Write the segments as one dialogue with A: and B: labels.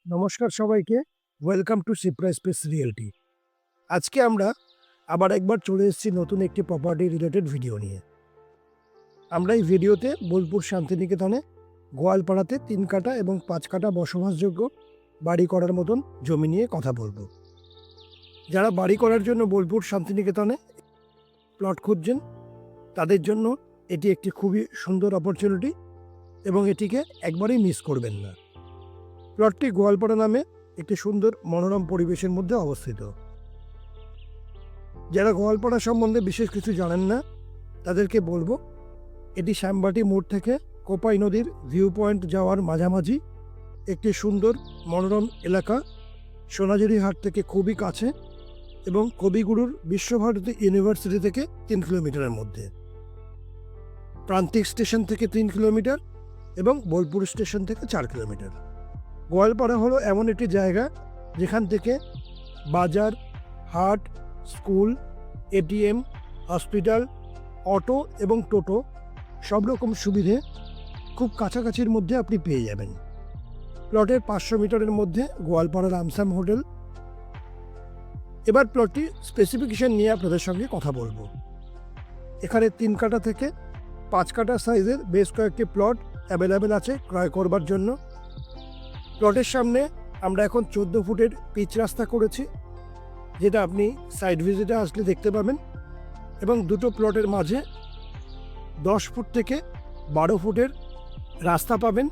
A: নমস্কার সবাইকে। Welcome to Sipra space realty. আজকে আমরা আবার একবার চলে এসেছি নতুন একটি প্রপার্টি রিলেটেড ভিডিও নিয়ে। আমরা এই ভিডিওতে বোলপুর শান্তিনিকেতনে গোয়ালপাড়াতে 3 কাঠা এবং 5 কাঠা বসবাসযোগ্য বাড়ি করার মতন জমি নিয়ে কথা বলবো। যারা বাড়ি করার জন্য বোলপুর শান্তিনিকেতনে প্লট খুঁজছেন তাদের জন্য এটি একটি খুবই সুন্দর অপরচুনিটি এবং এটিকে একবারেই মিস করবেন না। প্লটটি গোয়ালপাড়া নামে একটি সুন্দর মনোরম পরিবেশের মধ্যে অবস্থিত। যারা গোয়ালপাড়া সম্বন্ধে বিশেষ কিছু জানেন না তাদেরকে বলবো, এটি শ্যামবাটি মোড় থেকে কোপাই নদীর ভিউ পয়েন্ট যাওয়ার মাঝামাঝি একটি সুন্দর মনোরম এলাকা। সোনাঝুরি হাট থেকে খুবই কাছে এবং কবিগুরুর বিশ্বভারতী ইউনিভার্সিটি থেকে 3 কিলোমিটারের মধ্যে। প্রান্তিক স্টেশন থেকে 3 কিলোমিটার এবং বোলপুর স্টেশন থেকে 4 কিলোমিটার। গোয়ালপাড়া হলো এমন একটি জায়গা যেখান থেকে বাজার, হাট, স্কুল, এটিএম, হসপিটাল, অটো এবং টোটো সব রকম সুবিধে খুব কাছাকাছির মধ্যে আপনি পেয়ে যাবেন। প্লটের 500 মিটারের মধ্যে গোয়ালপাড়ার আমসাম হোটেল। এবার প্লটটি স্পেসিফিকেশন নিয়ে আপনাদের সঙ্গে কথা বলবো। এখানে 3 কাঠা থেকে 5 কাঠা সাইজের বেশ কয়েকটি প্লট অ্যাভেলেবেল আছে ক্রয় করবার জন্য। প্লটের সামনে আমরা এখন 14 ফুটের পিচ রাস্তা করেছি, যেটা আপনি সাইট ভিজিটে আসলে দেখতে পাবেন, এবং দুটো প্লটের মাঝে 10 ফুট থেকে 12 ফুটের রাস্তা পাবেন।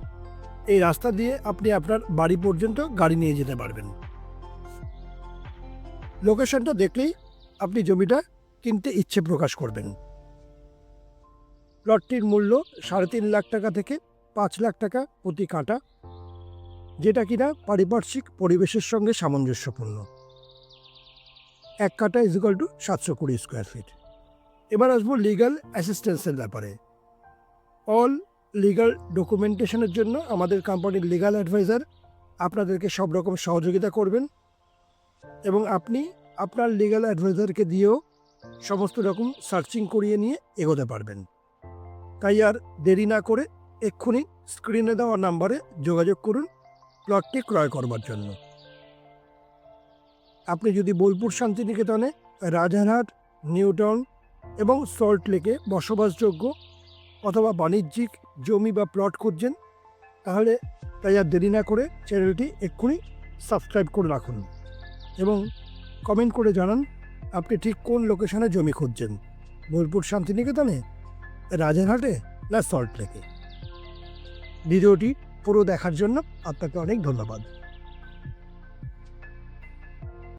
A: এই রাস্তা দিয়ে আপনি আপনার বাড়ি পর্যন্ত গাড়ি নিয়ে যেতে পারবেন। লোকেশনটা দেখলেই আপনি জমিটা কিনতে ইচ্ছে প্রকাশ করবেন। প্লটটির মূল্য 3.5 লাখ টাকা থেকে 5 লাখ টাকা প্রতি কাঠা, যেটা কিনা পারিপার্শ্বিক পরিবেশের সঙ্গে সামঞ্জস্যপূর্ণ। 1 কাঠা = 720 স্কোয়ার ফিট। এবার আসবো লিগ্যাল অ্যাসিস্ট্যান্সের ব্যাপারে। অল লিগ্যাল ডকুমেন্টেশনের জন্য আমাদের কোম্পানির লিগ্যাল অ্যাডভাইজার আপনাদেরকে সব রকম সহযোগিতা করবেন এবং আপনি আপনার লিগ্যাল অ্যাডভাইজারকে দিয়েও সমস্ত রকম সার্চিং করিয়ে নিয়ে এগোতে পারবেন। তাই আর দেরি না করে এক্ষুনি স্ক্রিনে দেওয়া নাম্বারে যোগাযোগ করুন প্লটটি ক্রয় করবার জন্য। আপনি যদি বোলপুর শান্তিনিকেতনে, রাজারহাট, নিউটাউন এবং সল্ট লেকে বসবাসযোগ্য অথবা বাণিজ্যিক জমি বা প্লট খুঁজছেন, তাহলে তাই আর দেরি না করে চ্যানেলটি এক্ষুনি সাবস্ক্রাইব করে রাখুন এবং কমেন্ট করে জানান আপনি ঠিক কোন লোকেশনে জমি খুঁজছেন, বোলপুর শান্তিনিকেতনে, রাজারহাটে না সল্ট লেকে। ভিডিওটি পুরো দেখার জন্য আপনাকে অনেক ধন্যবাদ।